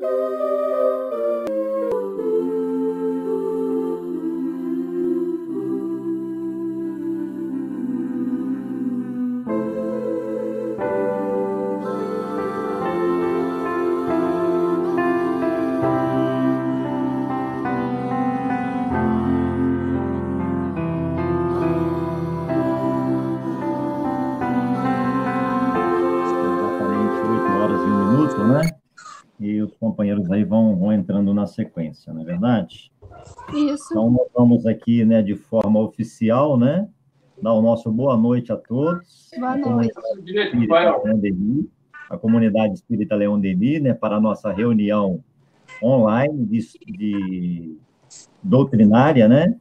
Né? E os companheiros aí vão entrando na sequência, não é verdade? Isso. Então, nós vamos aqui, né, de forma oficial, né, dar o nosso boa noite a todos. Boa noite. A comunidade Espírita Leão Denis, né, para a nossa reunião online de doutrinária, né,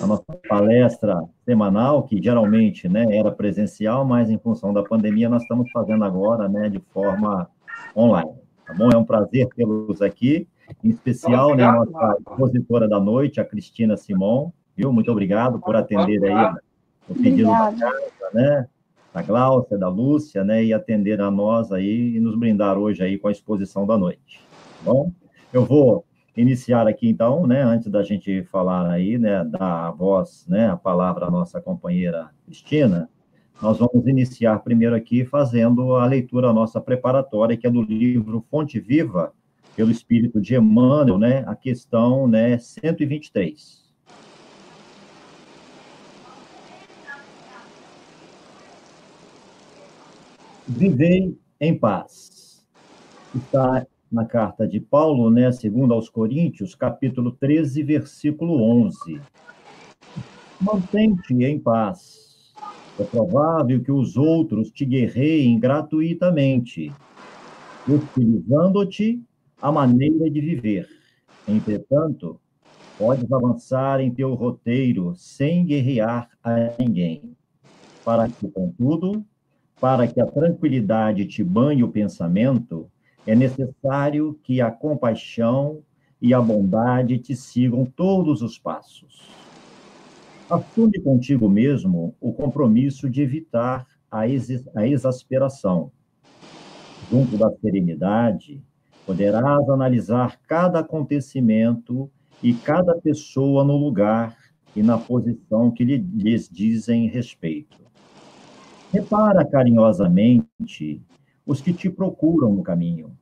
a nossa palestra semanal, que geralmente, né, era presencial, mas em função da pandemia nós estamos fazendo agora, né, de forma online, tá bom? É um prazer tê-los aqui, em especial, né, a nossa expositora da noite, a Cristina Simon, viu? Muito obrigado por atender aí o pedido da casa, né, da Gláucia, da Lúcia, né, e atender a nós aí e nos brindar hoje aí com a exposição da noite, tá bom? Eu vou iniciar aqui, então, né, antes da gente falar aí, né, dar a voz, né, a palavra à nossa companheira Cristina, nós vamos iniciar primeiro aqui fazendo a leitura nossa preparatória, que é do livro Fonte Viva, pelo Espírito de Emmanuel, né, a questão, né, 123. Vivei em paz. Está na carta de Paulo, né, segundo aos Coríntios, capítulo 13, versículo 11. Mantém-te em paz. É provável que os outros te guerreiem gratuitamente, utilizando-te a maneira de viver. Entretanto, podes avançar em teu roteiro sem guerrear a ninguém. Para que a tranquilidade te banhe o pensamento, é necessário que a compaixão e a bondade te sigam todos os passos. Assume contigo mesmo o compromisso de evitar a exasperação. Junto da serenidade, poderás analisar cada acontecimento e cada pessoa no lugar e na posição que lhes dizem respeito. Repara carinhosamente os que te procuram no caminho.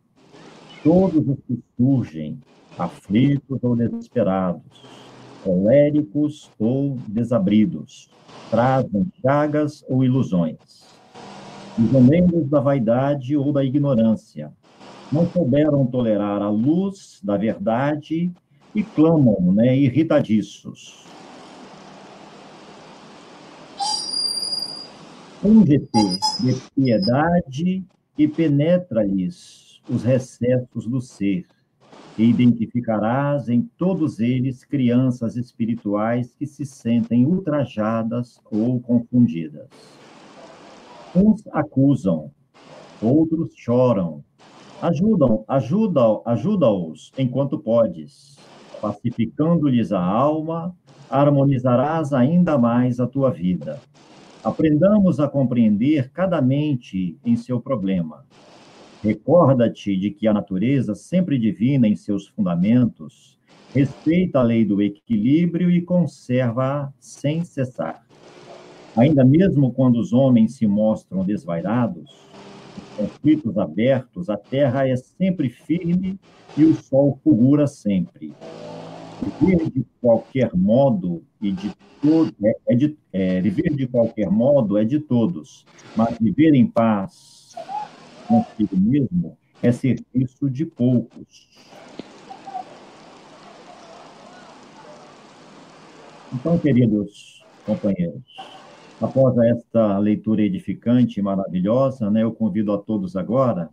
Todos os que surgem, aflitos ou desesperados, coléricos ou desabridos, trazem chagas ou ilusões. Prisioneiros da vaidade ou da ignorância, não souberam tolerar a luz da verdade e clamam, né, irritadiços. Unge-te de piedade e penetra-lhes os recessos do ser, e identificarás em todos eles crianças espirituais que se sentem ultrajadas ou confundidas. Uns acusam, outros choram. Ajuda-os enquanto podes. Pacificando-lhes a alma, harmonizarás ainda mais a tua vida. Aprendamos a compreender cada mente em seu problema. Recorda-te de que a natureza, sempre divina em seus fundamentos, respeita a lei do equilíbrio e conserva-a sem cessar. Ainda mesmo quando os homens se mostram desvairados, conflitos abertos, a terra é sempre firme e o sol fulgura sempre. Viver de qualquer modo viver de qualquer modo é de todos, mas viver em paz consigo mesmo é serviço de poucos. Então, queridos companheiros, após esta leitura edificante e maravilhosa, né, eu convido a todos agora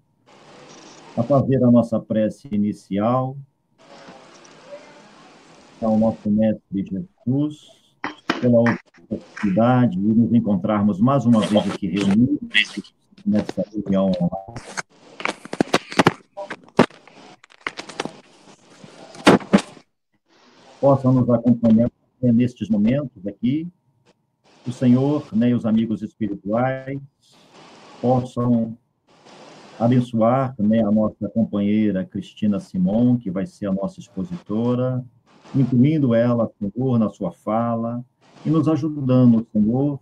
a fazer a nossa prece inicial ao nosso Mestre Jesus, pela oportunidade de nos encontrarmos mais uma vez aqui reunidos nessa reunião online. Possam nos acompanhar nestes momentos aqui, o Senhor, né, e os amigos espirituais possam abençoar também a nossa companheira Cristina Simon, que vai ser a nossa expositora, incluindo ela, Senhor, na sua fala, e nos ajudando, Senhor,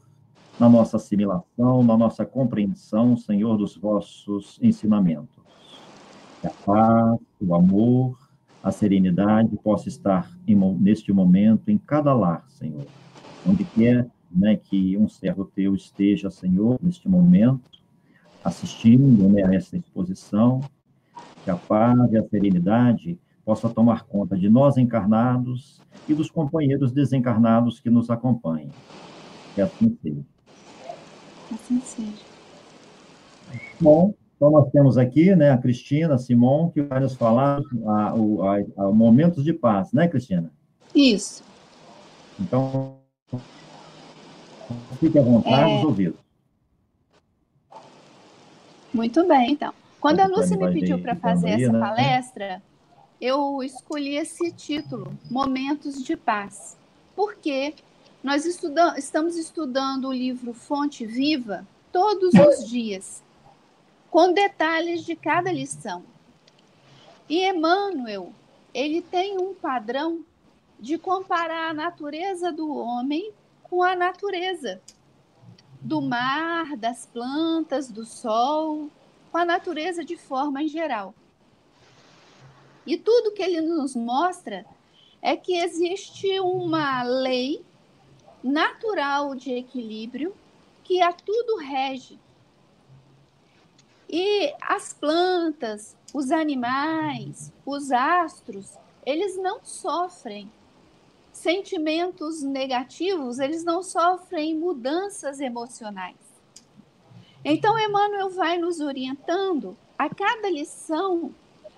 na nossa assimilação, na nossa compreensão, Senhor, dos vossos ensinamentos. Que a paz, o amor, a serenidade possa estar neste momento em cada lar, Senhor. Onde quer, né, que um servo teu esteja, Senhor, neste momento, assistindo, né, a essa exposição, que a paz e a serenidade possa tomar conta de nós encarnados e dos companheiros desencarnados que nos acompanham. Que assim seja. Assim seja. Bom, então nós temos aqui, né, a Cristina Simon, que vai nos falar a momentos de paz, né, Cristina? Isso. Então, fique à vontade, os ouvidos. Muito bem, então. Quando a Lúcia me Vai pediu para fazer aí, essa né? palestra, eu escolhi esse título, Momentos de Paz, porque nós estamos estudando o livro Fonte Viva todos os dias, com detalhes de cada lição. E Emmanuel, ele tem um padrão de comparar a natureza do homem com a natureza do mar, das plantas, do sol, com a natureza de forma em geral. E tudo que ele nos mostra é que existe uma lei natural de equilíbrio que a tudo rege. E as plantas, os animais, os astros, eles não sofrem sentimentos negativos, eles não sofrem mudanças emocionais. Então, Emmanuel vai nos orientando a cada lição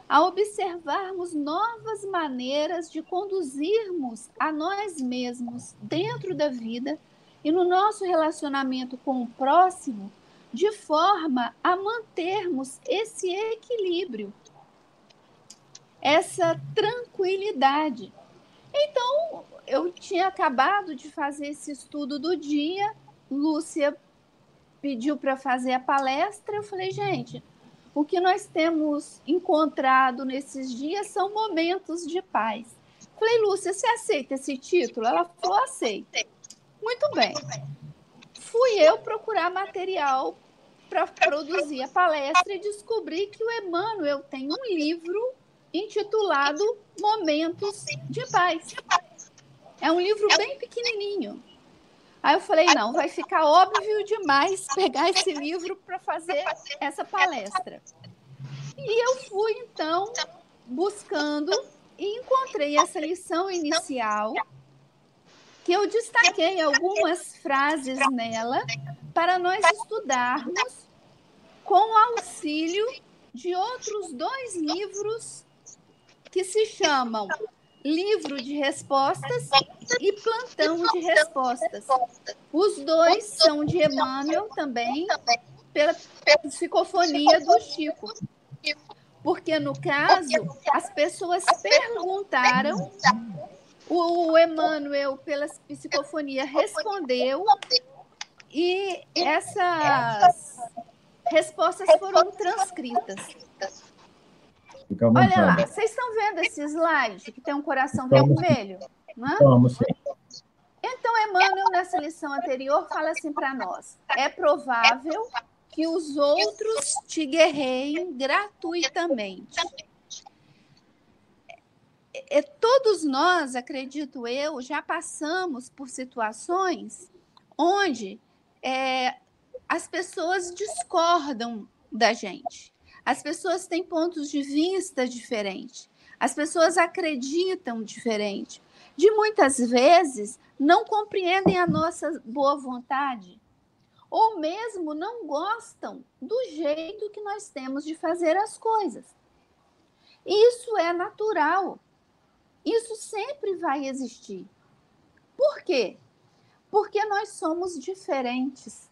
a observarmos novas maneiras de conduzirmos a nós mesmos dentro da vida e no nosso relacionamento com o próximo, de forma a mantermos esse equilíbrio, essa tranquilidade. Então, eu tinha acabado de fazer esse estudo do dia, Lúcia pediu para fazer a palestra, eu falei, gente, o que nós temos encontrado nesses dias são momentos de paz. Falei, Lúcia, você aceita esse título? Ela falou, aceita. Muito bem. Fui eu procurar material para produzir a palestra e descobri que o Emmanuel tem um livro intitulado Momentos de Paz. É um livro bem pequenininho. Aí eu falei, não, vai ficar óbvio demais pegar esse livro para fazer essa palestra. E eu fui, então, buscando e encontrei essa lição inicial, que eu destaquei algumas frases nela para nós estudarmos com auxílio de outros 2 livros que se chamam Livro de Respostas e Plantão de Respostas. Os 2 são de Emmanuel também, pela psicofonia do Chico. Porque, no caso, as pessoas perguntaram, o Emmanuel, pela psicofonia, respondeu, e essas respostas foram transcritas. Olha lá, vocês estão vendo esse slide que tem um coração vermelho? Não é? Vamos, sim. Então, Emmanuel, nessa lição anterior, fala assim para nós: é provável que os outros te guerreiem gratuitamente. Todos nós, acredito eu, já passamos por situações onde as pessoas discordam da gente. As pessoas têm pontos de vista diferentes. As pessoas acreditam diferente. De muitas vezes, não compreendem a nossa boa vontade. Ou mesmo não gostam do jeito que nós temos de fazer as coisas. Isso é natural. Isso sempre vai existir. Por quê? Porque nós somos diferentes.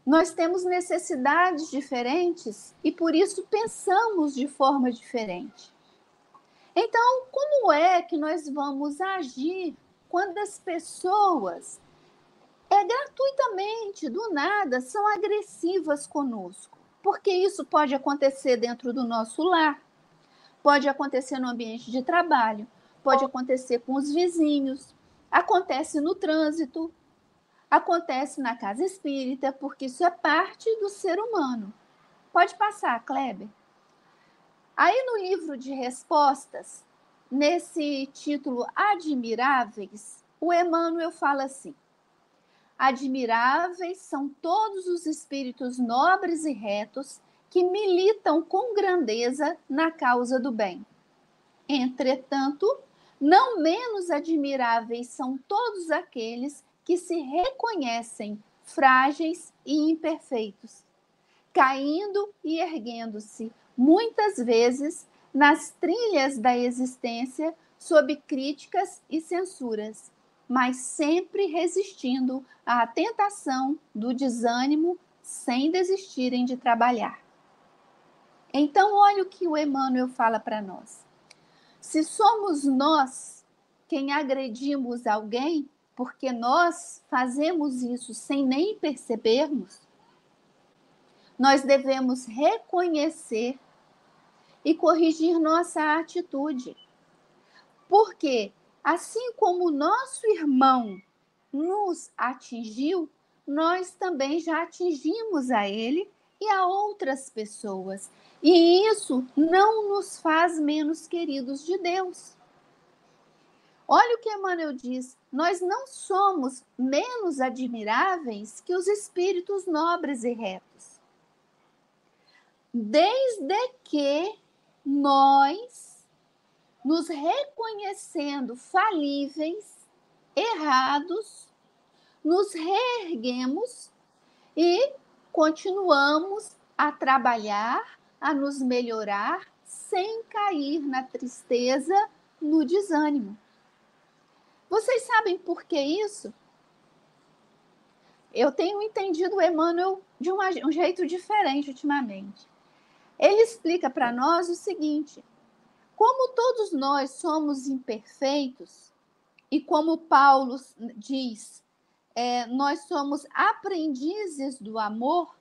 Nós temos necessidades diferentes e por isso pensamos de forma diferente. Então, como é que nós vamos agir quando as pessoas gratuitamente, do nada, são agressivas conosco? Porque isso pode acontecer dentro do nosso lar, pode acontecer no ambiente de trabalho, pode acontecer com os vizinhos, acontece no trânsito, acontece na casa espírita, porque isso é parte do ser humano. Pode passar, Kleber. Aí no livro de respostas, nesse título Admiráveis, o Emmanuel fala assim: admiráveis são todos os espíritos nobres e retos que militam com grandeza na causa do bem. Entretanto, não menos admiráveis são todos aqueles que se reconhecem frágeis e imperfeitos, caindo e erguendo-se, muitas vezes, nas trilhas da existência sob críticas e censuras, mas sempre resistindo à tentação do desânimo sem desistirem de trabalhar. Então, olha o que o Emmanuel fala para nós. Se somos nós quem agredimos alguém, porque nós fazemos isso sem nem percebermos, nós devemos reconhecer e corrigir nossa atitude. Porque, assim como o nosso irmão nos atingiu, nós também já atingimos a ele e a outras pessoas. E isso não nos faz menos queridos de Deus. Olha o que Emmanuel diz: nós não somos menos admiráveis que os espíritos nobres e retos. Desde que nós, nos reconhecendo falíveis, errados, nos reerguemos e continuamos a trabalhar, a nos melhorar, sem cair na tristeza, no desânimo. Vocês sabem por que isso? Eu tenho entendido o Emmanuel de um jeito diferente ultimamente. Ele explica para nós o seguinte: como todos nós somos imperfeitos, e como Paulo diz, nós somos aprendizes do amor,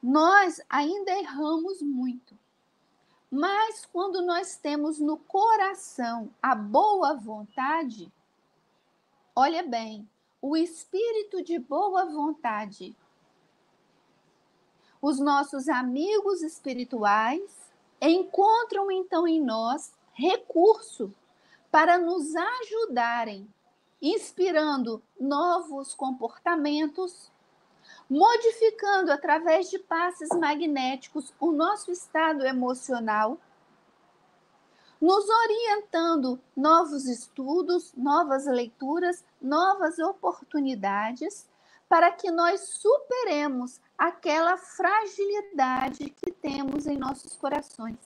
nós ainda erramos muito. Mas quando nós temos no coração a boa vontade, olha bem, o espírito de boa vontade, os nossos amigos espirituais encontram então em nós recurso para nos ajudarem, inspirando novos comportamentos, modificando através de passes magnéticos o nosso estado emocional, nos orientando novos estudos, novas leituras, novas oportunidades, para que nós superemos aquela fragilidade que temos em nossos corações.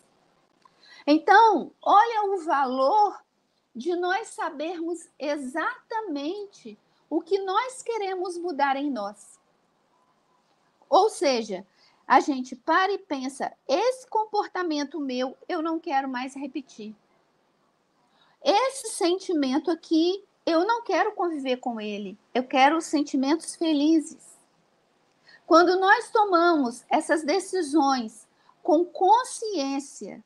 Então, olha o valor de nós sabermos exatamente o que nós queremos mudar em nós. Ou seja, a gente para e pensa: esse comportamento meu, eu não quero mais repetir. Esse sentimento aqui, eu não quero conviver com ele. Eu quero sentimentos felizes. Quando nós tomamos essas decisões com consciência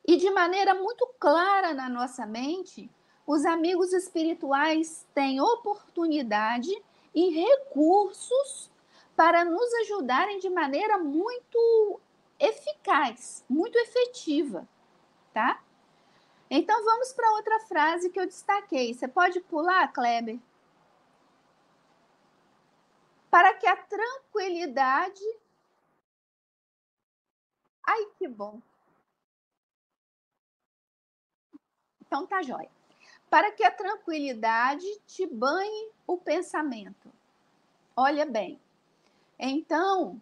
e de maneira muito clara na nossa mente, os amigos espirituais têm oportunidade e recursos para nos ajudarem de maneira muito eficaz, muito efetiva, tá? Então, vamos para outra frase que eu destaquei. Você pode pular, Kleber? Para que a tranquilidade... Ai, que bom. Então, tá jóia. Para que a tranquilidade te banhe o pensamento. Olha bem. Então,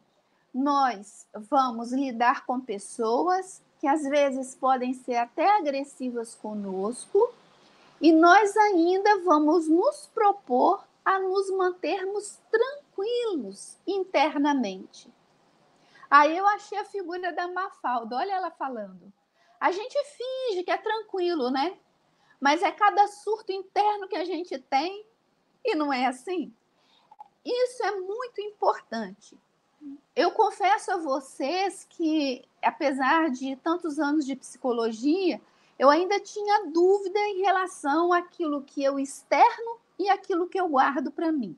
nós vamos lidar com pessoas que às vezes podem ser até agressivas conosco, e nós ainda vamos nos propor a nos mantermos tranquilos internamente. Aí eu achei a figura da Mafalda, olha ela falando. A gente finge que é tranquilo, né? Mas é cada surto interno que a gente tem, e não é assim. Isso é muito importante. Eu confesso a vocês que, apesar de tantos anos de psicologia, eu ainda tinha dúvida em relação àquilo que eu externo e aquilo que eu guardo para mim.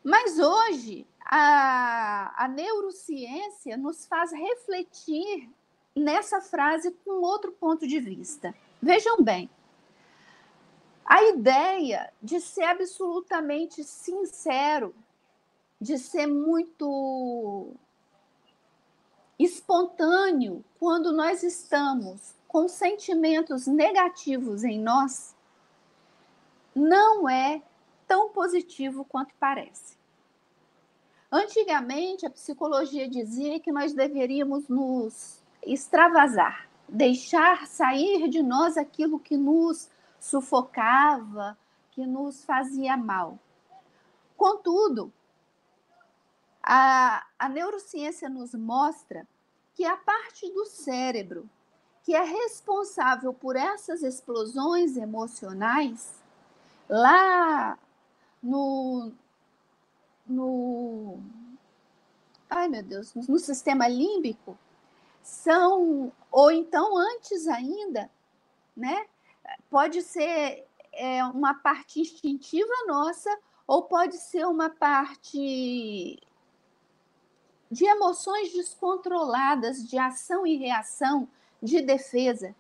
Mas hoje, a neurociência nos faz refletir nessa frase com outro ponto de vista. Vejam bem, a ideia de ser absolutamente sincero, de ser muito espontâneo quando nós estamos com sentimentos negativos em nós, não é tão positivo quanto parece. Antigamente, a psicologia dizia que nós deveríamos nos extravasar, deixar sair de nós aquilo que nos sufocava, que nos fazia mal. Contudo, a neurociência nos mostra que a parte do cérebro que é responsável por essas explosões emocionais, lá no ai meu Deus, no sistema límbico, são, ou então antes ainda, né? Pode ser uma parte instintiva nossa, ou pode ser uma parte de emoções descontroladas, de ação e reação, de defesa.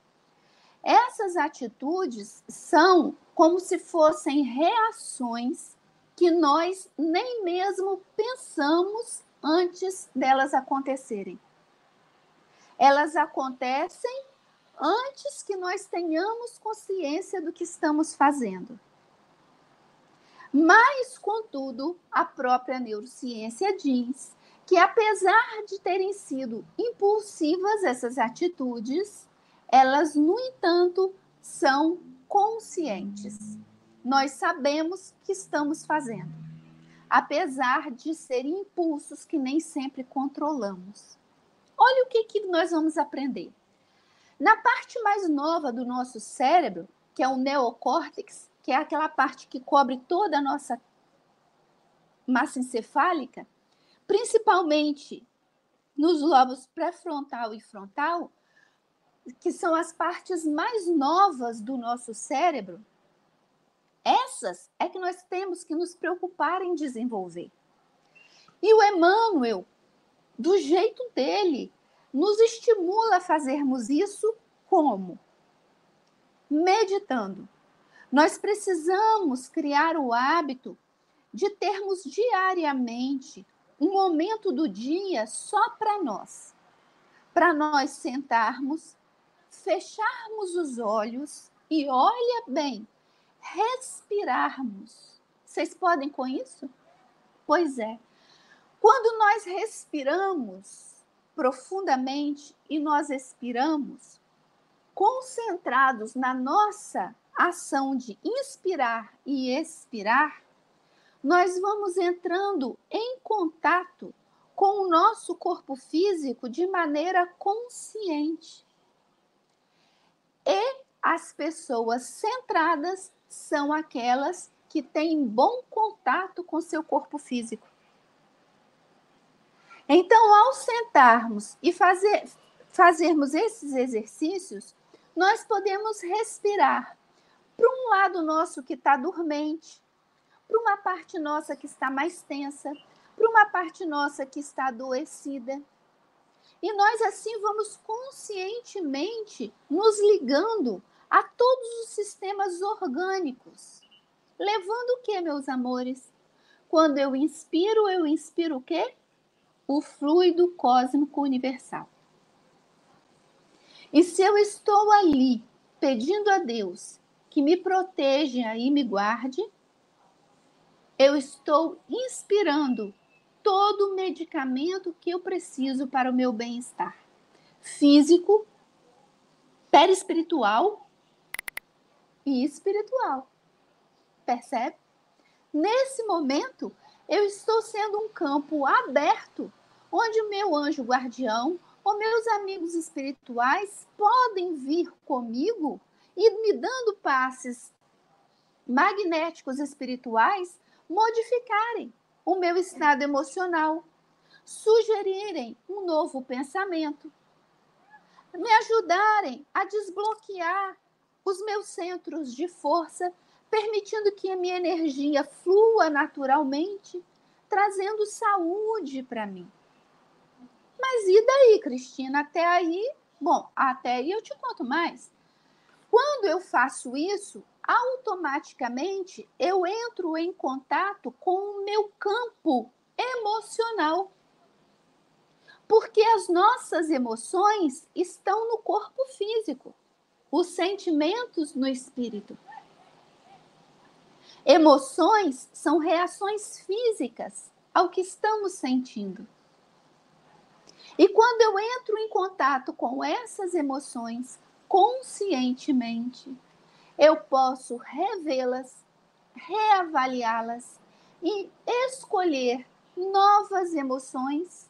Essas atitudes são como se fossem reações que nós nem mesmo pensamos antes delas acontecerem. Elas acontecem antes que nós tenhamos consciência do que estamos fazendo. Mas, contudo, a própria neurociência diz que, apesar de terem sido impulsivas essas atitudes, elas, no entanto, são conscientes. Nós sabemos que estamos fazendo, apesar de serem impulsos que nem sempre controlamos. Olha o que nós vamos aprender. Na parte mais nova do nosso cérebro, que é o neocórtex, que é aquela parte que cobre toda a nossa massa encefálica, principalmente nos lobos pré-frontal e frontal, que são as partes mais novas do nosso cérebro, essas é que nós temos que nos preocupar em desenvolver. E o Emmanuel, do jeito dele, nos estimula a fazermos isso como? Meditando. Nós precisamos criar o hábito de termos diariamente um momento do dia só para nós sentarmos, fecharmos os olhos e, olha bem, respirarmos. Vocês podem com isso? Pois é. Quando nós respiramos profundamente e nós expiramos, concentrados na nossa ação de inspirar e expirar, nós vamos entrando em contato com o nosso corpo físico de maneira consciente. E as pessoas centradas são aquelas que têm bom contato com seu corpo físico. Então, ao sentarmos e fazermos esses exercícios, nós podemos respirar para um lado nosso que está dormente, para uma parte nossa que está mais tensa, para uma parte nossa que está adoecida. E nós assim vamos conscientemente nos ligando a todos os sistemas orgânicos. Levando o quê, meus amores? Quando eu inspiro o quê? O fluido cósmico universal. E se eu estou ali pedindo a Deus que me proteja e me guarde, eu estou inspirando todo o medicamento que eu preciso para o meu bem-estar físico, perispiritual e espiritual. Percebe? Nesse momento, eu estou sendo um campo aberto, onde o meu anjo guardião ou meus amigos espirituais podem vir comigo e me dando passes magnéticos espirituais modificarem o meu estado emocional, sugerirem um novo pensamento, me ajudarem a desbloquear os meus centros de força, permitindo que a minha energia flua naturalmente, trazendo saúde para mim. Mas e daí, Cristina? Até aí, bom, até aí eu te conto mais. Quando eu faço isso, automaticamente eu entro em contato com o meu campo emocional. Porque as nossas emoções estão no corpo físico, os sentimentos no espírito. Emoções são reações físicas ao que estamos sentindo. E quando eu entro em contato com essas emoções conscientemente, eu posso revê-las, reavaliá-las e escolher novas emoções,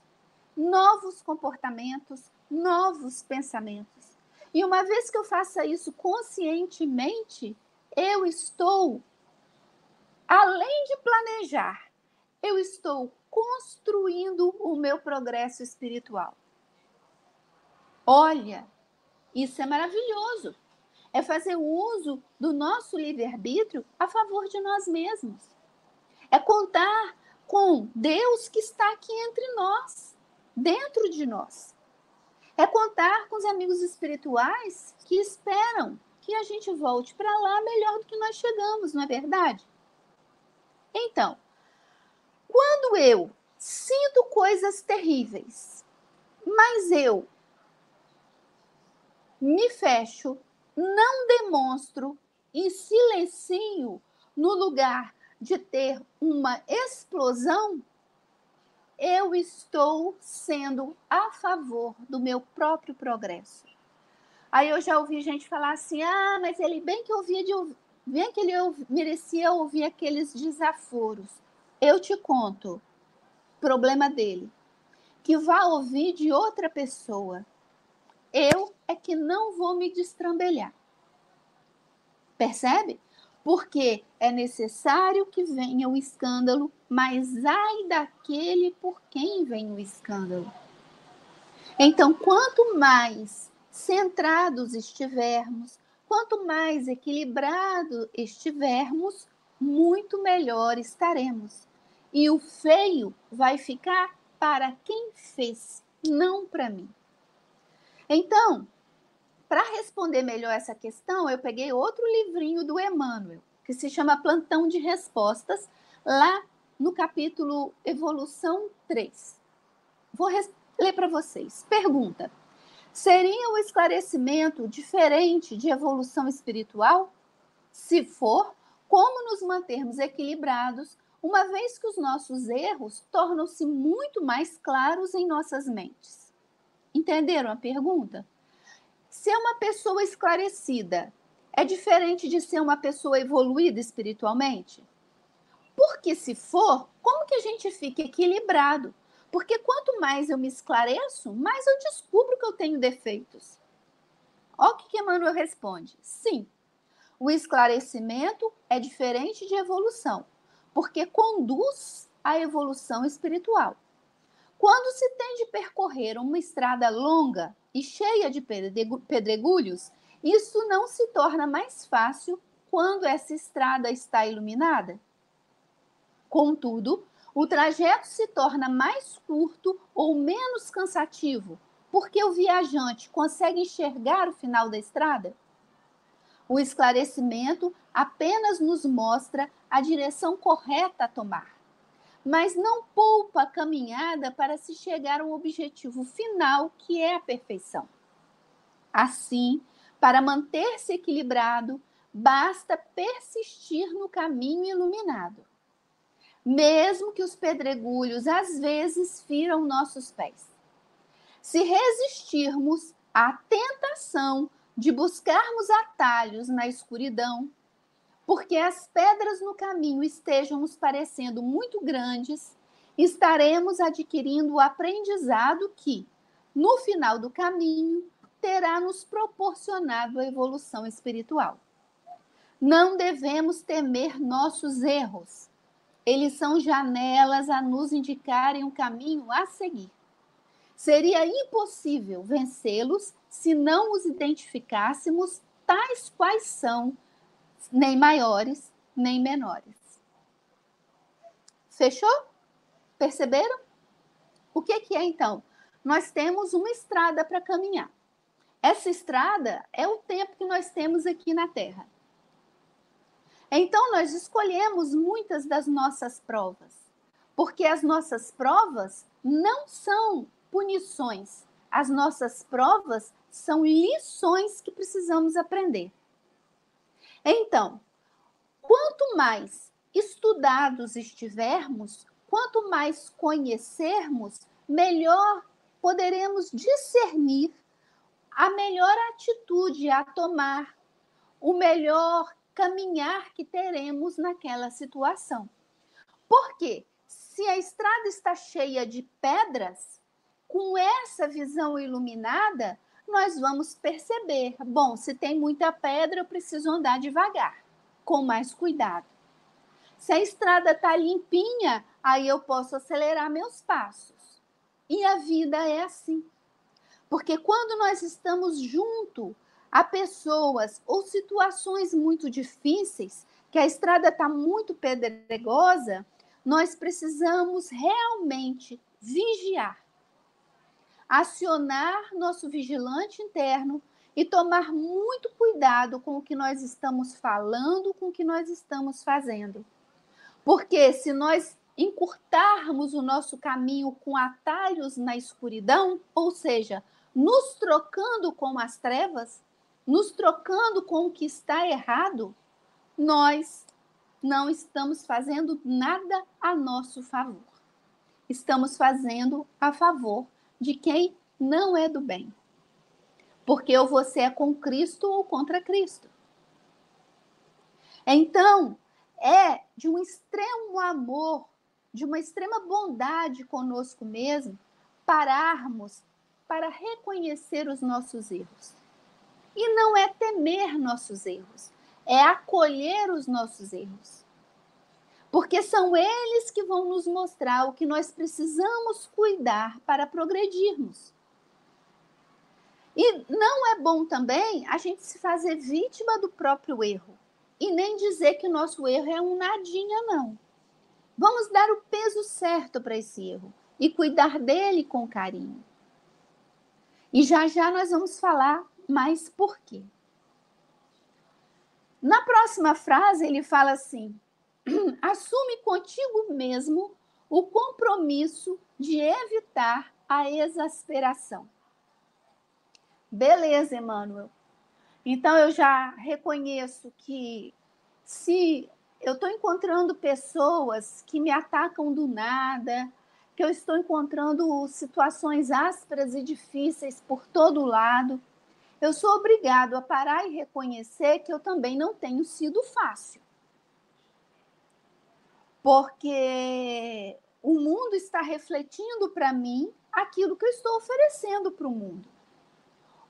novos comportamentos, novos pensamentos. E uma vez que eu faça isso conscientemente, eu estou, além de planejar, eu estou construindo o meu progresso espiritual. Olha, isso é maravilhoso. É fazer uso do nosso livre-arbítrio a favor de nós mesmos. É contar com Deus que está aqui entre nós, dentro de nós. É contar com os amigos espirituais que esperam que a gente volte para lá melhor do que nós chegamos, não é verdade? Então, quando eu sinto coisas terríveis, mas eu me fecho, não demonstro e silencio no lugar de ter uma explosão, eu estou sendo a favor do meu próprio progresso. Aí eu já ouvi gente falar assim, mas ele bem que ele merecia ouvir aqueles desaforos. Eu te conto, problema dele, que vá ouvir de outra pessoa. Eu é que não vou me destrambelhar. Percebe? Porque é necessário que venha o escândalo, mas ai daquele por quem vem o escândalo. Então, quanto mais centrados estivermos, quanto mais equilibrados estivermos, muito melhor estaremos. E o feio vai ficar para quem fez, não para mim. Então, para responder melhor essa questão, eu peguei outro livrinho do Emmanuel, que se chama Plantão de Respostas, lá no capítulo Evolução 3. Vou ler para vocês. Pergunta: seria o esclarecimento diferente de evolução espiritual? Se for, como nos mantermos equilibrados, uma vez que os nossos erros tornam-se muito mais claros em nossas mentes? Entenderam a pergunta? Ser uma pessoa esclarecida é diferente de ser uma pessoa evoluída espiritualmente? Porque se for, como que a gente fica equilibrado? Porque quanto mais eu me esclareço, mais eu descubro que eu tenho defeitos. Olha o que Emmanuel responde. Sim, o esclarecimento é diferente de evolução, porque conduz à evolução espiritual. Quando se tem de percorrer uma estrada longa e cheia de pedregulhos, isso não se torna mais fácil quando essa estrada está iluminada. Contudo, o trajeto se torna mais curto ou menos cansativo, porque o viajante consegue enxergar o final da estrada. O esclarecimento apenas nos mostra a direção correta a tomar, mas não poupa a caminhada para se chegar ao objetivo final, que é a perfeição. Assim, para manter-se equilibrado, basta persistir no caminho iluminado, mesmo que os pedregulhos às vezes firam nossos pés. Se resistirmos à tentação de buscarmos atalhos na escuridão, porque as pedras no caminho estejam nos parecendo muito grandes, estaremos adquirindo o aprendizado que, no final do caminho, terá nos proporcionado a evolução espiritual. Não devemos temer nossos erros. Eles são janelas a nos indicarem um caminho a seguir. Seria impossível vencê-los se não os identificássemos tais quais são, nem maiores, nem menores. Fechou? Perceberam? O que é, então? Nós temos uma estrada para caminhar. Essa estrada é o tempo que nós temos aqui na Terra. Então, nós escolhemos muitas das nossas provas, porque as nossas provas não são punições. As nossas provas são lições que precisamos aprender. Então, quanto mais estudados estivermos, quanto mais conhecermos, melhor poderemos discernir a melhor atitude a tomar, o melhor caminhar que teremos naquela situação. Porque se a estrada está cheia de pedras, com essa visão iluminada, nós vamos perceber, bom, se tem muita pedra, eu preciso andar devagar, com mais cuidado. Se a estrada está limpinha, aí eu posso acelerar meus passos. E a vida é assim. Porque quando nós estamos junto a pessoas ou situações muito difíceis, que a estrada está muito pedregosa, nós precisamos realmente vigiar, acionar nosso vigilante interno e tomar muito cuidado com o que nós estamos falando, com o que nós estamos fazendo. Porque se nós encurtarmos o nosso caminho com atalhos na escuridão, ou seja, nos trocando com as trevas, nos trocando com o que está errado, nós não estamos fazendo nada a nosso favor. Estamos fazendo a favor de quem não é do bem. Porque ou você é com Cristo ou contra Cristo. Então, é de um extremo amor, de uma extrema bondade conosco mesmo, pararmos para reconhecer os nossos erros. E não é temer nossos erros, é acolher os nossos erros. Porque são eles que vão nos mostrar o que nós precisamos cuidar para progredirmos. E não é bom também a gente se fazer vítima do próprio erro. E nem dizer que o nosso erro é um nadinha, não. Vamos dar o peso certo para esse erro e cuidar dele com carinho. E já já nós vamos falar mais por quê. Na próxima frase ele fala assim: assume contigo mesmo o compromisso de evitar a exasperação. Beleza, Emmanuel. Então eu já reconheço que se eu estou encontrando pessoas que me atacam do nada, que eu estou encontrando situações ásperas e difíceis por todo lado, eu sou obrigado a parar e reconhecer que eu também não tenho sido fácil. Porque o mundo está refletindo para mim aquilo que eu estou oferecendo para o mundo.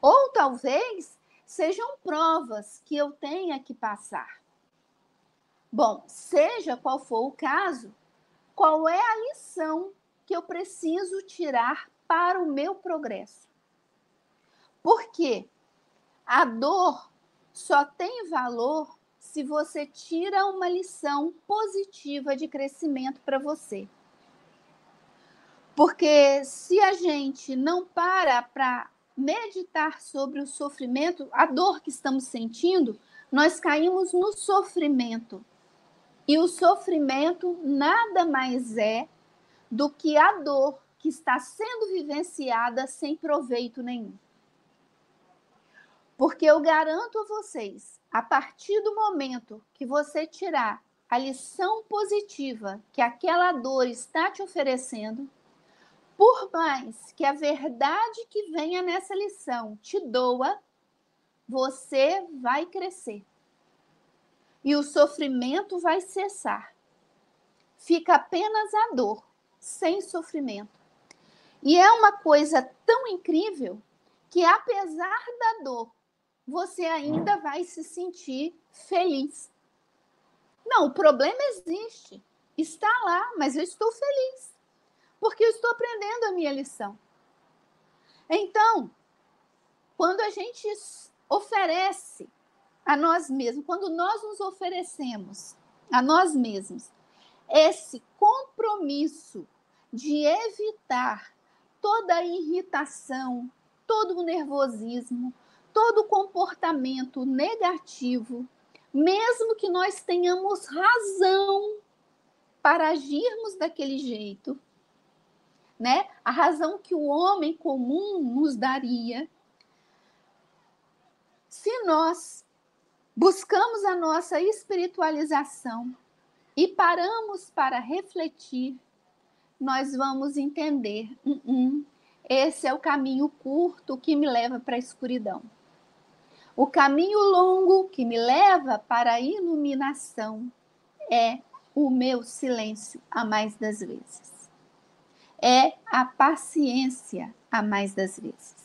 Ou talvez sejam provas que eu tenha que passar. Bom, seja qual for o caso, qual é a lição que eu preciso tirar para o meu progresso? Porque a dor só tem valor se você tira uma lição positiva de crescimento para você. Porque se a gente não para meditar sobre o sofrimento, a dor que estamos sentindo, nós caímos no sofrimento. E o sofrimento nada mais é do que a dor que está sendo vivenciada sem proveito nenhum. Porque eu garanto a vocês, a partir do momento que você tirar a lição positiva que aquela dor está te oferecendo, por mais que a verdade que venha nessa lição te doa, você vai crescer. E o sofrimento vai cessar. Fica apenas a dor, sem sofrimento. E é uma coisa tão incrível que, apesar da dor, você ainda vai se sentir feliz. Não, o problema existe. está lá, mas eu estou feliz, porque eu estou aprendendo a minha lição. Então, quando a gente oferece a nós mesmos, quando nós nos oferecemos a nós mesmos esse compromisso de evitar toda a irritação, todo o nervosismo, todo o comportamento negativo, mesmo que nós tenhamos razão para agirmos daquele jeito, né? A razão que o homem comum nos daria, se nós buscamos a nossa espiritualização e paramos para refletir, nós vamos entender, esse é o caminho curto que me leva para a escuridão. O caminho longo que me leva para a iluminação é o meu silêncio a mais das vezes. É a paciência a mais das vezes.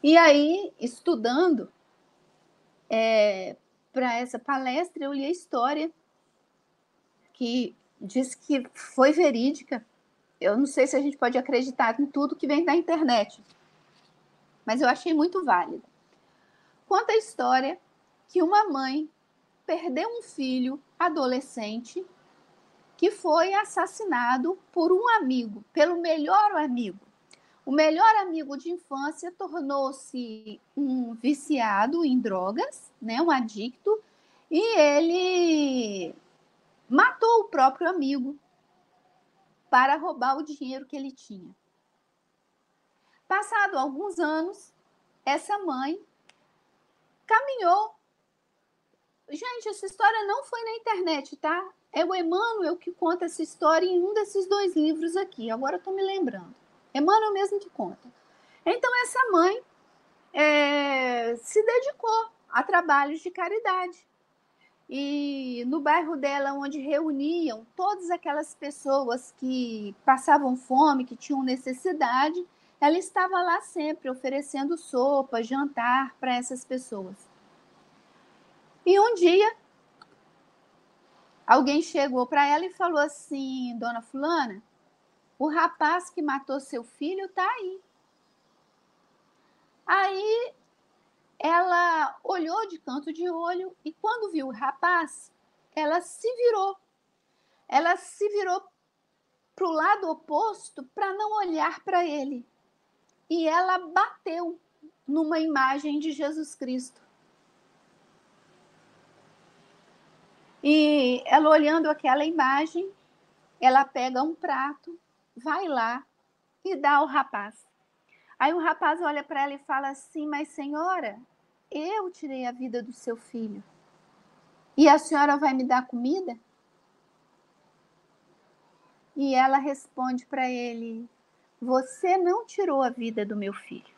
E aí, estudando para essa palestra, eu li a história que diz que foi verídica. Eu não sei se a gente pode acreditar em tudo que vem da internet, mas eu achei muito válida. Conta a história que uma mãe perdeu um filho adolescente que foi assassinado por um amigo, pelo melhor amigo. O melhor amigo de infância tornou-se um viciado em drogas, né, um adicto, e ele matou o próprio amigo para roubar o dinheiro que ele tinha. Passado alguns anos, essa mãe caminhou. Gente, essa história não foi na internet, tá? É o Emmanuel que conta essa história em um desses 2 livros aqui. Agora eu estou me lembrando. Emmanuel mesmo que conta. Então, essa mãe se dedicou a trabalhos de caridade. E no bairro dela, onde reuniam todas aquelas pessoas que passavam fome, que tinham necessidade, ela estava lá sempre oferecendo sopa, jantar para essas pessoas. E um dia, alguém chegou para ela e falou assim: Dona Fulana, o rapaz que matou seu filho está aí. Aí ela olhou de canto de olho e quando viu o rapaz, ela se virou. Ela se virou para o lado oposto para não olhar para ele. E ela bateu numa imagem de Jesus Cristo. E ela olhando aquela imagem, ela pega um prato, vai lá e dá ao rapaz. Aí o rapaz olha para ela e fala assim: mas senhora, eu tirei a vida do seu filho. E a senhora vai me dar comida? E ela responde para ele: você não tirou a vida do meu filho.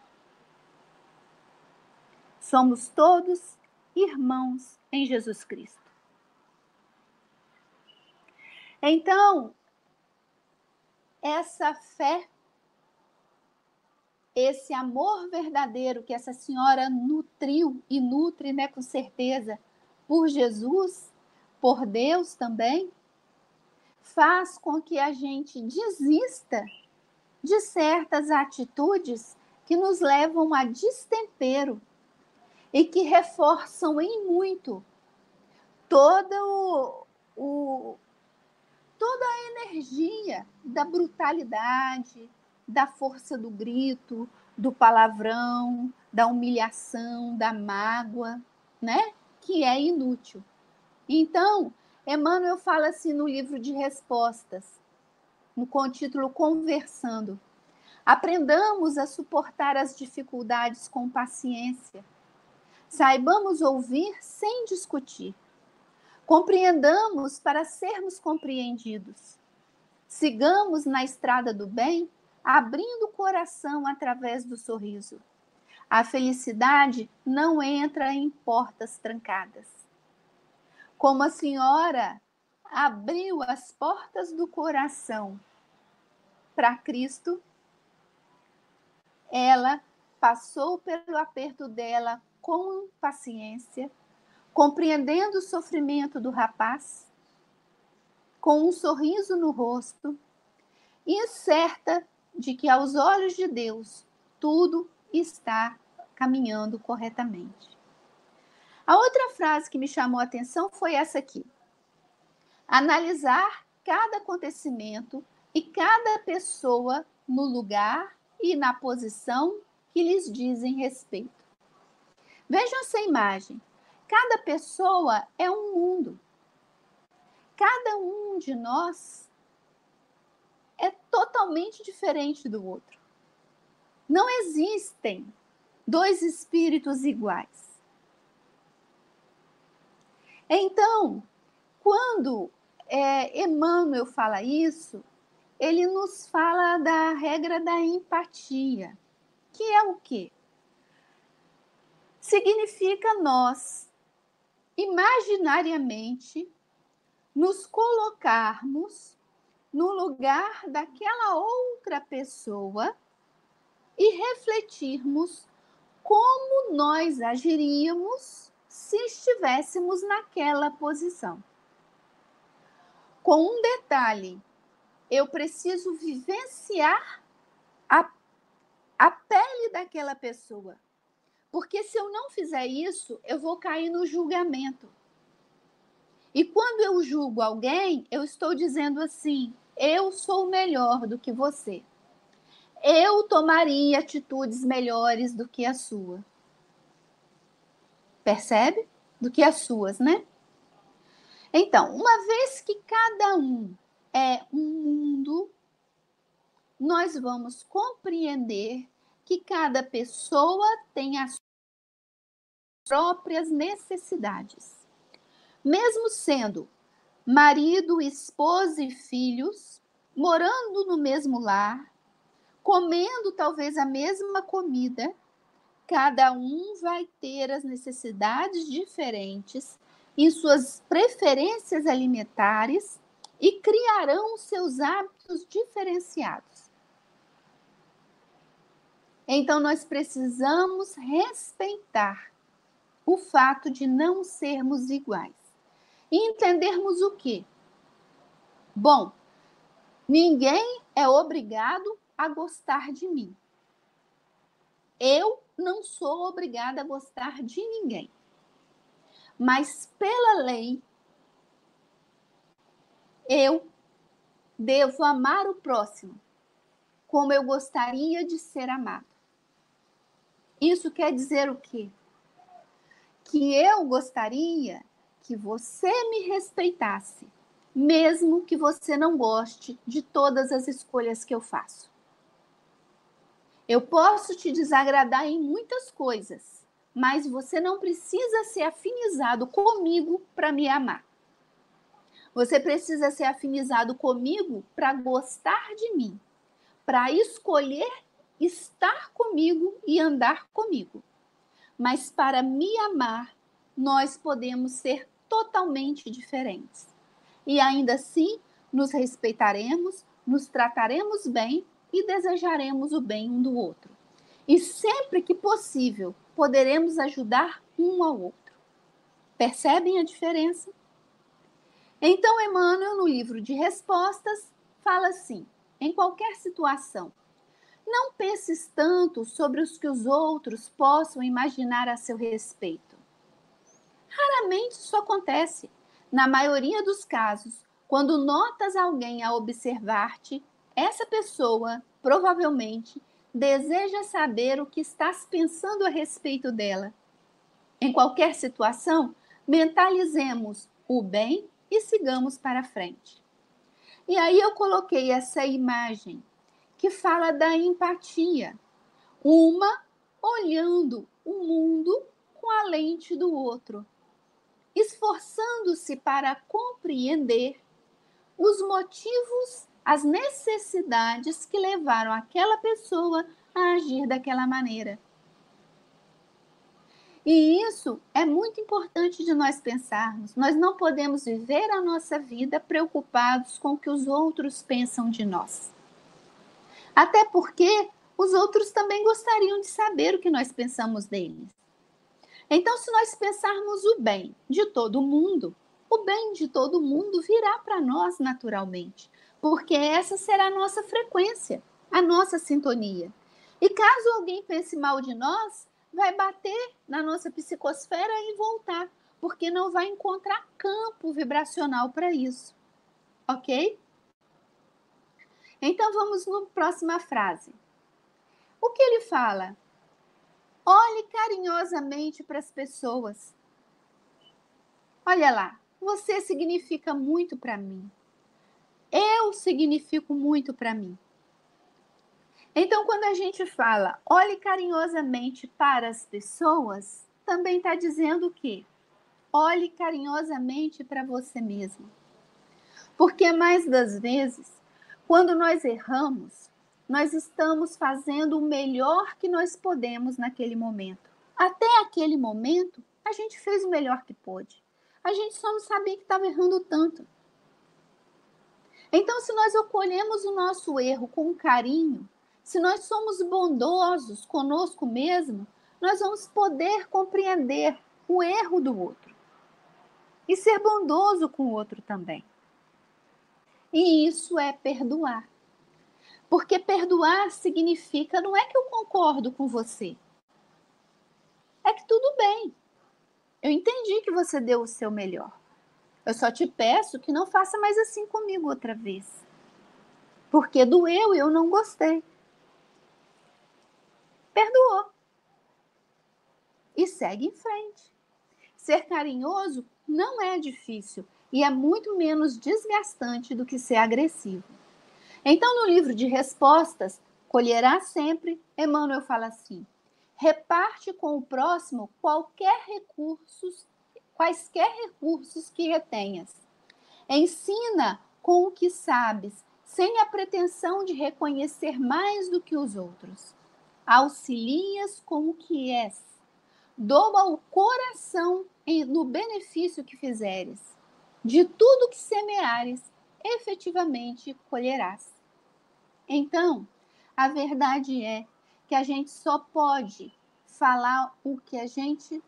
Somos todos irmãos em Jesus Cristo. Então, essa fé, esse amor verdadeiro que essa senhora nutriu e nutre, né, com certeza, por Jesus, por Deus também, faz com que a gente desista de certas atitudes que nos levam a destempero e que reforçam em muito toda a energia da brutalidade, da força do grito, do palavrão, da humilhação, da mágoa, né? Que é inútil. Então, Emmanuel fala assim no livro de respostas, com o título Conversando: aprendamos a suportar as dificuldades com paciência. Saibamos ouvir sem discutir. Compreendamos para sermos compreendidos. Sigamos na estrada do bem, abrindo o coração através do sorriso. A felicidade não entra em portas trancadas. Como a senhora abriu as portas do coração para Cristo, ela passou pelo aperto dela com paciência, compreendendo o sofrimento do rapaz, com um sorriso no rosto e certa de que, aos olhos de Deus, tudo está caminhando corretamente. A outra frase que me chamou a atenção foi essa aqui: analisar cada acontecimento e cada pessoa no lugar e na posição que lhes dizem respeito. Vejam essa imagem. Cada pessoa é um mundo. Cada um de nós é totalmente diferente do outro. Não existem dois espíritos iguais. Então, quando Emmanuel fala isso, ele nos fala da regra da empatia, que é o quê? Significa nós, imaginariamente, nos colocarmos no lugar daquela outra pessoa e refletirmos como nós agiríamos se estivéssemos naquela posição. Com um detalhe, eu preciso vivenciar a pele daquela pessoa. Porque se eu não fizer isso, eu vou cair no julgamento. E quando eu julgo alguém, eu estou dizendo assim: eu sou melhor do que você. Eu tomaria atitudes melhores do que a sua. Percebe? Do que as suas, né? Então, uma vez que cada um é um mundo, nós vamos compreender que cada pessoa tem as próprias necessidades. Mesmo sendo marido, esposa e filhos, morando no mesmo lar, comendo talvez a mesma comida, cada um vai ter as necessidades diferentes e suas preferências alimentares e criarão seus hábitos diferenciados. Então, nós precisamos respeitar o fato de não sermos iguais. E entendermos o quê? Bom, ninguém é obrigado a gostar de mim. Eu não sou obrigada a gostar de ninguém. Mas, pela lei, eu devo amar o próximo como eu gostaria de ser amado. Isso quer dizer o quê? Que eu gostaria que você me respeitasse, mesmo que você não goste de todas as escolhas que eu faço. Eu posso te desagradar em muitas coisas, mas você não precisa ser afinizado comigo para me amar. Você precisa ser afinizado comigo para gostar de mim, para escolher estar comigo e andar comigo. Mas para me amar, nós podemos ser totalmente diferentes. E ainda assim, nos respeitaremos, nos trataremos bem e desejaremos o bem um do outro. E sempre que possível, poderemos ajudar um ao outro. Percebem a diferença? Então, Emmanuel, no livro de respostas, fala assim: em qualquer situação, não penses tanto sobre os que os outros possam imaginar a seu respeito. Raramente isso acontece. Na maioria dos casos, quando notas alguém a observar-te, essa pessoa, provavelmente, deseja saber o que estás pensando a respeito dela. Em qualquer situação, mentalizemos o bem e sigamos para frente. E aí eu coloquei essa imagem que fala da empatia. Uma olhando o mundo com a lente do outro, esforçando-se para compreender os motivos, as necessidades que levaram aquela pessoa a agir daquela maneira. E isso é muito importante de nós pensarmos. Nós não podemos viver a nossa vida preocupados com o que os outros pensam de nós. Até porque os outros também gostariam de saber o que nós pensamos deles. Então, se nós pensarmos o bem de todo mundo, o bem de todo mundo virá para nós naturalmente, porque essa será a nossa frequência, a nossa sintonia. E caso alguém pense mal de nós, vai bater na nossa psicosfera e voltar, porque não vai encontrar campo vibracional para isso, ok? Então vamos na próxima frase. O que ele fala? Olhe carinhosamente para as pessoas. Olha lá, você significa muito para mim. Eu significo muito para mim. Então, quando a gente fala olhe carinhosamente para as pessoas, também está dizendo o quê? Olhe carinhosamente para você mesmo. Porque mais das vezes, quando nós erramos, nós estamos fazendo o melhor que nós podemos naquele momento. Até aquele momento, a gente fez o melhor que pôde. A gente só não sabia que estava errando tanto. Então, se nós acolhemos o nosso erro com carinho, se nós somos bondosos conosco mesmo, nós vamos poder compreender o erro do outro e ser bondoso com o outro também. E isso é perdoar. Porque perdoar significa, não é que eu concordo com você, é que tudo bem. Eu entendi que você deu o seu melhor. Eu só te peço que não faça mais assim comigo outra vez. Porque doeu e eu não gostei. Perdoou. E segue em frente. Ser carinhoso não é difícil e é muito menos desgastante do que ser agressivo. Então, no livro de respostas, colherá sempre, Emmanuel fala assim: reparte com o próximo quaisquer recursos que retenhas. Ensina com o que sabes, sem a pretensão de reconhecer mais do que os outros. Auxilias com o que és. Doa o coração no benefício que fizeres. De tudo que semeares, efetivamente colherás. Então, a verdade é que a gente só pode falar o que a gente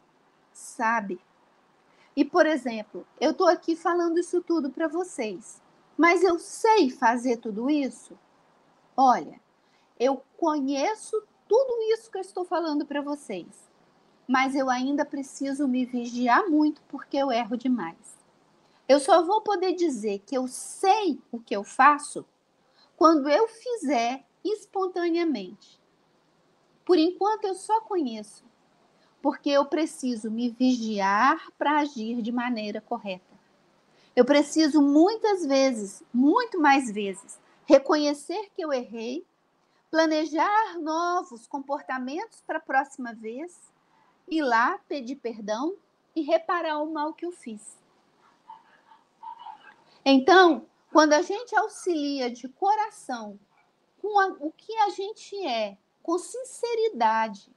sabe. E, por exemplo, eu estou aqui falando isso tudo para vocês, mas eu sei fazer tudo isso? Olha, eu conheço tudo isso que eu estou falando para vocês, mas eu ainda preciso me vigiar muito porque eu erro demais. Eu só vou poder dizer que eu sei o que eu faço quando eu fizer espontaneamente. Por enquanto eu só conheço, porque eu preciso me vigiar para agir de maneira correta. Eu preciso muitas vezes, muito mais vezes, reconhecer que eu errei, planejar novos comportamentos para a próxima vez, ir lá pedir perdão e reparar o mal que eu fiz. Então, quando a gente auxilia de coração com o que a gente é, com sinceridade,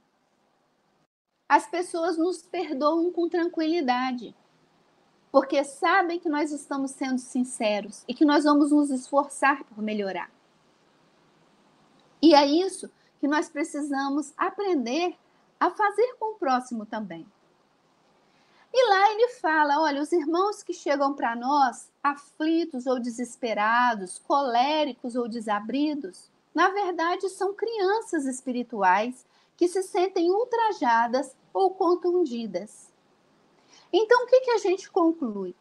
as pessoas nos perdoam com tranquilidade, porque sabem que nós estamos sendo sinceros e que nós vamos nos esforçar por melhorar. E é isso que nós precisamos aprender a fazer com o próximo também. E lá ele fala, olha, os irmãos que chegam para nós, aflitos ou desesperados, coléricos ou desabridos, na verdade são crianças espirituais que se sentem ultrajadas ou contundidas. Então, o que a gente conclui?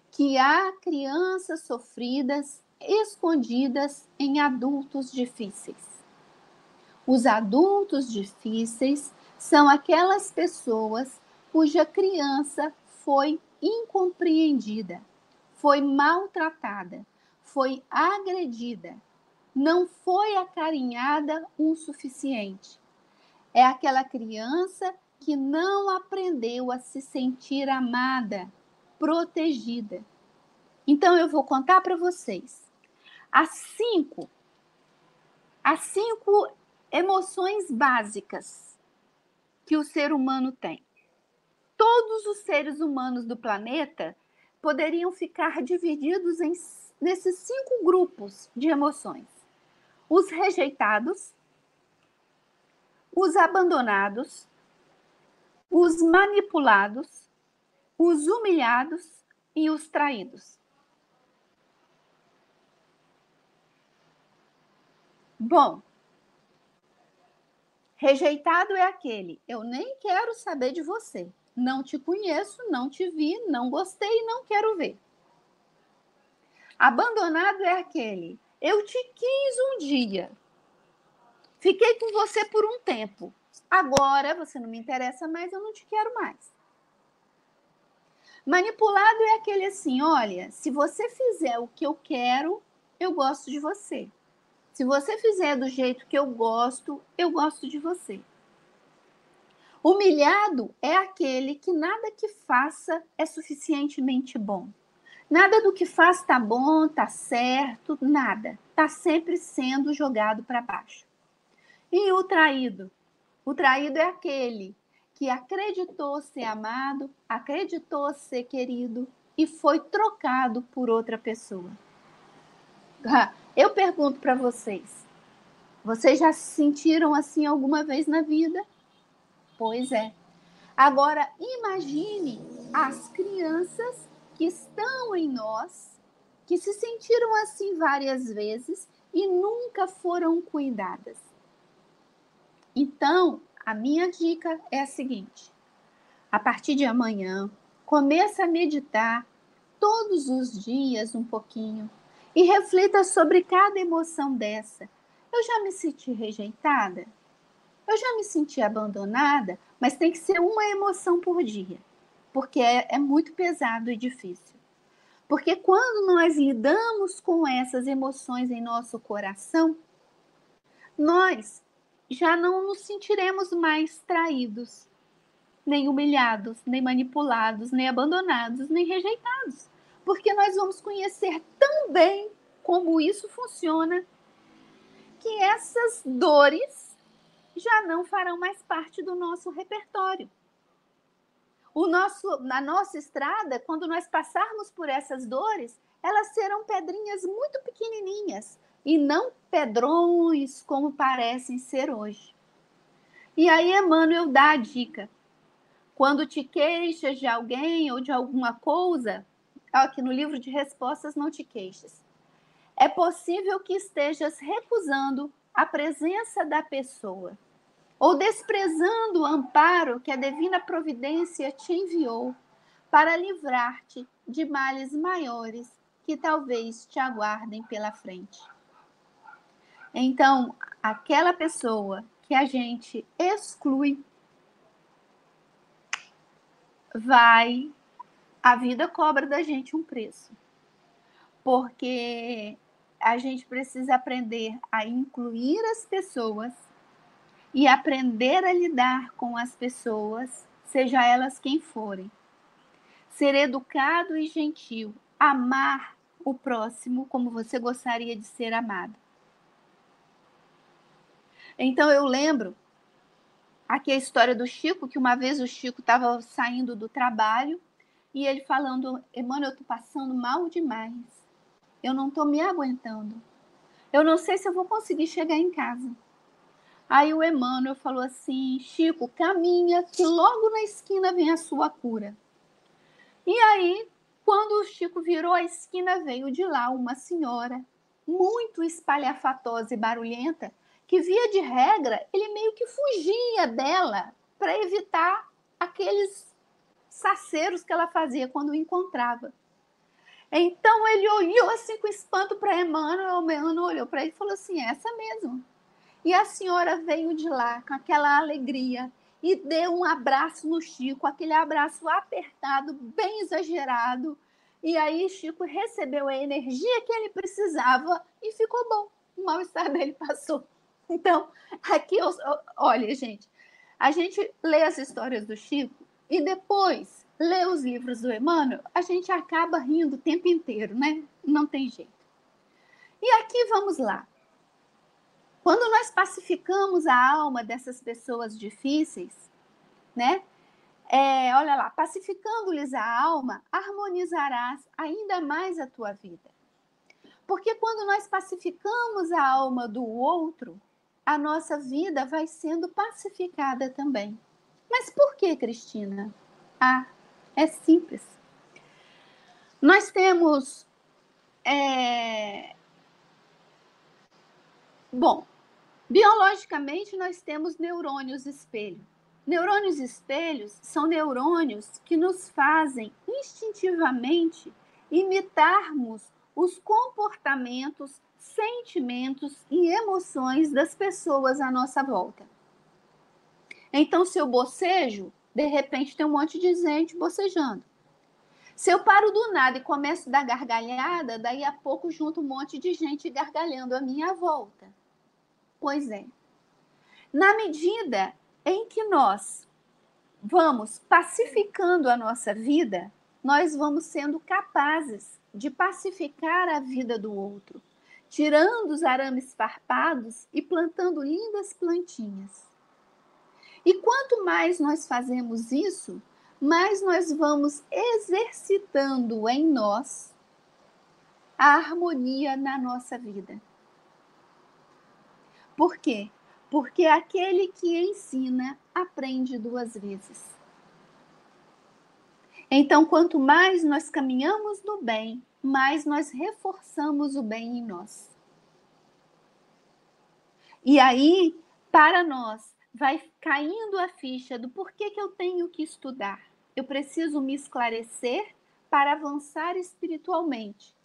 Que há crianças sofridas escondidas em adultos difíceis. Os adultos difíceis são aquelas pessoas cuja criança foi incompreendida, foi maltratada, foi agredida, não foi acarinhada o suficiente. É aquela criança que não aprendeu a se sentir amada, protegida. Então, eu vou contar para vocês as cinco emoções básicas que o ser humano tem. Todos os seres humanos do planeta poderiam ficar divididos nesses 5 grupos de emoções: os rejeitados, os abandonados, os manipulados, os humilhados E os traídos? Bom, rejeitado é aquele: eu nem quero saber de você. Não te conheço, não te vi, não gostei, não quero ver. Abandonado é aquele: eu te quis um dia, fiquei com você por um tempo, agora você não me interessa mais, eu não te quero mais. Manipulado é aquele assim: olha, se você fizer o que eu quero, eu gosto de você. Se você fizer do jeito que eu gosto de você. Humilhado é aquele que nada que faça é suficientemente bom. Nada do que faz está bom, está certo, nada. Está sempre sendo jogado para baixo. E o traído? O traído é aquele que acreditou ser amado, acreditou ser querido e foi trocado por outra pessoa. Eu pergunto para vocês já se sentiram assim alguma vez na vida? Pois é. Agora, imagine as crianças que estão em nós, que se sentiram assim várias vezes e nunca foram cuidadas. Então, a minha dica é a seguinte: a partir de amanhã, começa a meditar todos os dias um pouquinho e reflita sobre cada emoção dessa. Eu já me senti rejeitada? Eu já me senti abandonada? Mas tem que ser uma emoção por dia, porque é muito pesado e difícil. Porque quando nós lidamos com essas emoções em nosso coração, nós já não nos sentiremos mais traídos, nem humilhados, nem manipulados, nem abandonados, nem rejeitados. Porque nós vamos conhecer tão bem como isso funciona, que essas dores já não farão mais parte do nosso repertório. Na nossa estrada, quando nós passarmos por essas dores, elas serão pedrinhas muito pequenininhas e não pedrões como parecem ser hoje. E aí Emmanuel dá a dica: quando te queixas de alguém ou de alguma coisa, aqui no livro de respostas, não te queixes. É possível que estejas recusando a presença da pessoa ou desprezando o amparo que a divina providência te enviou para livrar-te de males maiores que talvez te aguardem pela frente. Então, aquela pessoa que a gente exclui, a vida cobra da gente um preço. Porque a gente precisa aprender a incluir as pessoas e aprender a lidar com as pessoas, seja elas quem forem. Ser educado e gentil, amar o próximo como você gostaria de ser amado. Então eu lembro aqui a história do Chico, que uma vez o Chico estava saindo do trabalho e ele falando: Emmanuel, eu estou passando mal demais. Eu não estou me aguentando. Eu não sei se eu vou conseguir chegar em casa. Aí o Emmanuel falou assim: Chico, caminha que logo na esquina vem a sua cura. E aí, quando o Chico virou a esquina, veio de lá uma senhora muito espalhafatosa e barulhenta, que via de regra, ele meio que fugia dela para evitar aqueles saceiros que ela fazia quando o encontrava. Então ele olhou assim com espanto para Emmanuel, o Emmanuel olhou para ele e falou assim: essa mesmo. E a senhora veio de lá com aquela alegria e deu um abraço no Chico, aquele abraço apertado, bem exagerado. E aí Chico recebeu a energia que ele precisava e ficou bom. O mal-estar dele passou. Então, aqui, olha, gente, a gente lê as histórias do Chico e depois lê os livros do Emmanuel, a gente acaba rindo o tempo inteiro, né? Não tem jeito. E aqui vamos lá. Quando nós pacificamos a alma dessas pessoas difíceis, né? Olha lá, pacificando-lhes a alma, harmonizarás ainda mais a tua vida. Porque quando nós pacificamos a alma do outro, a nossa vida vai sendo pacificada também. Mas por que, Cristina? É simples. Nós temos... Bom, biologicamente, nós temos neurônios espelho. Neurônios espelhos são neurônios que nos fazem instintivamente imitarmos os comportamentos, sentimentos e emoções das pessoas à nossa volta. Então, se eu bocejo, de repente tem um monte de gente bocejando. Se eu paro do nada e começo a dar gargalhada, daí a pouco junto um monte de gente gargalhando à minha volta. Pois é. Na medida em que nós vamos pacificando a nossa vida, nós vamos sendo capazes de pacificar a vida do outro, tirando os arames farpados e plantando lindas plantinhas. E quanto mais nós fazemos isso, mais nós vamos exercitando em nós a harmonia na nossa vida. Por quê? Porque aquele que ensina aprende 2 vezes. Então, quanto mais nós caminhamos no bem, mais nós reforçamos o bem em nós. E aí, para nós, vai caindo a ficha do porquê que eu tenho que estudar. Eu preciso me esclarecer para avançar espiritualmente.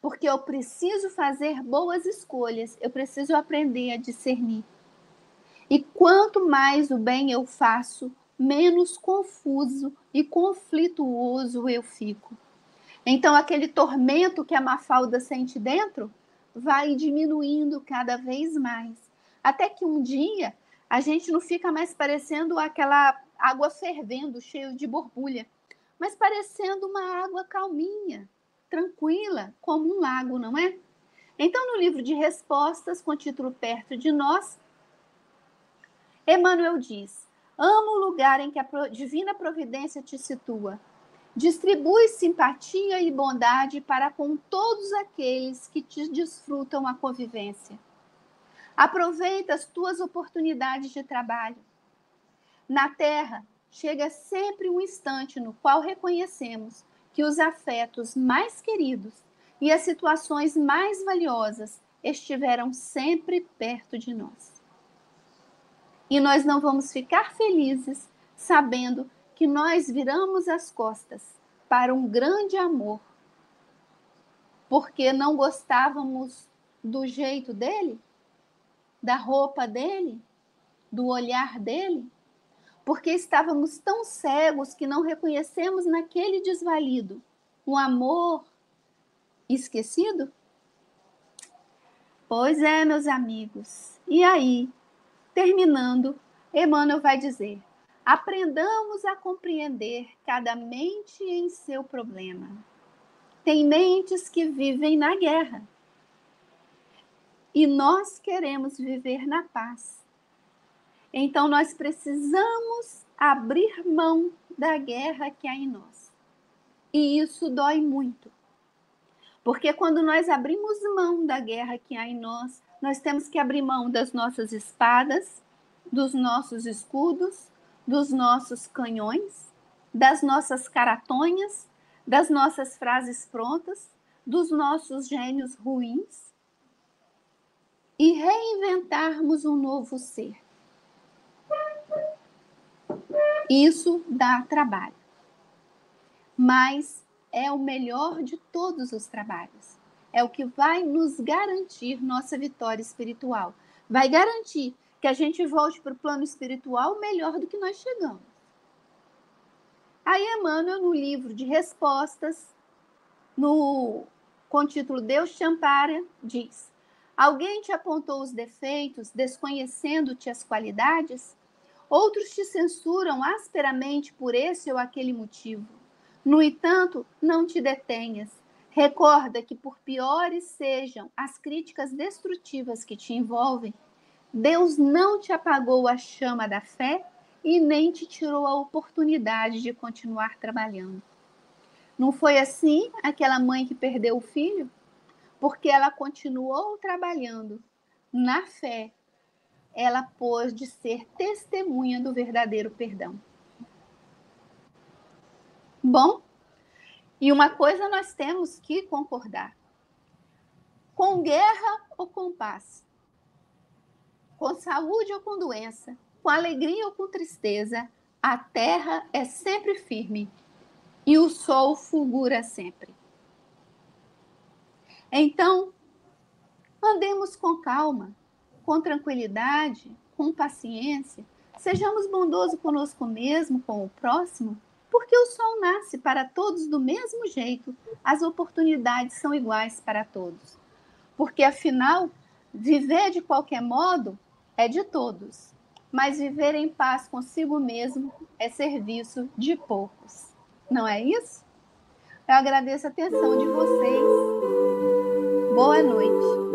Porque eu preciso fazer boas escolhas, eu preciso aprender a discernir. E quanto mais o bem eu faço, menos confuso e conflituoso eu fico. Então, aquele tormento que a Mafalda sente dentro vai diminuindo cada vez mais. Até que um dia a gente não fica mais parecendo aquela água fervendo, cheio de borbulha, mas parecendo uma água calminha, tranquila, como um lago, não é? Então, no livro de respostas, com o título Perto de Nós, Emmanuel diz: amo o lugar em que a divina providência te situa. Distribui simpatia e bondade para com todos aqueles que te desfrutam a convivência. Aproveita as tuas oportunidades de trabalho. Na Terra, chega sempre um instante no qual reconhecemos que os afetos mais queridos e as situações mais valiosas estiveram sempre perto de nós. E nós não vamos ficar felizes sabendo que nós viramos as costas para um grande amor, porque não gostávamos do jeito dele, da roupa dele, do olhar dele, porque estávamos tão cegos que não reconhecemos naquele desvalido um amor esquecido? Pois é, meus amigos. E aí, terminando, Emmanuel vai dizer: aprendamos a compreender cada mente em seu problema. Tem mentes que vivem na guerra. E nós queremos viver na paz. Então, nós precisamos abrir mão da guerra que há em nós. E isso dói muito. Porque quando nós abrimos mão da guerra que há em nós, nós temos que abrir mão das nossas espadas, dos nossos escudos, dos nossos canhões, das nossas caratonhas, das nossas frases prontas, dos nossos gênios ruins e reinventarmos um novo ser. Isso dá trabalho, mas é o melhor de todos os trabalhos. É o que vai nos garantir nossa vitória espiritual. Vai garantir que a gente volte para o plano espiritual melhor do que nós chegamos. Aí Emmanuel, no livro de respostas, com o título Deus te ampara, diz: alguém te apontou os defeitos, desconhecendo-te as qualidades? Outros te censuram asperamente por esse ou aquele motivo. No entanto, não te detenhas. Recorda que, por piores sejam as críticas destrutivas que te envolvem, Deus não te apagou a chama da fé e nem te tirou a oportunidade de continuar trabalhando. Não foi assim aquela mãe que perdeu o filho? Porque ela continuou trabalhando na fé, ela pôde ser testemunha do verdadeiro perdão. Bom, E uma coisa nós temos que concordar: com guerra ou com paz, com saúde ou com doença, com alegria ou com tristeza, a terra é sempre firme e o sol fulgura sempre. Então, andemos com calma, com tranquilidade, com paciência, sejamos bondosos conosco mesmo, com o próximo, porque o sol nasce para todos do mesmo jeito, as oportunidades são iguais para todos. Porque, afinal, viver de qualquer modo é de todos, mas viver em paz consigo mesmo é serviço de poucos. Não é isso? Eu agradeço a atenção de vocês. Boa noite.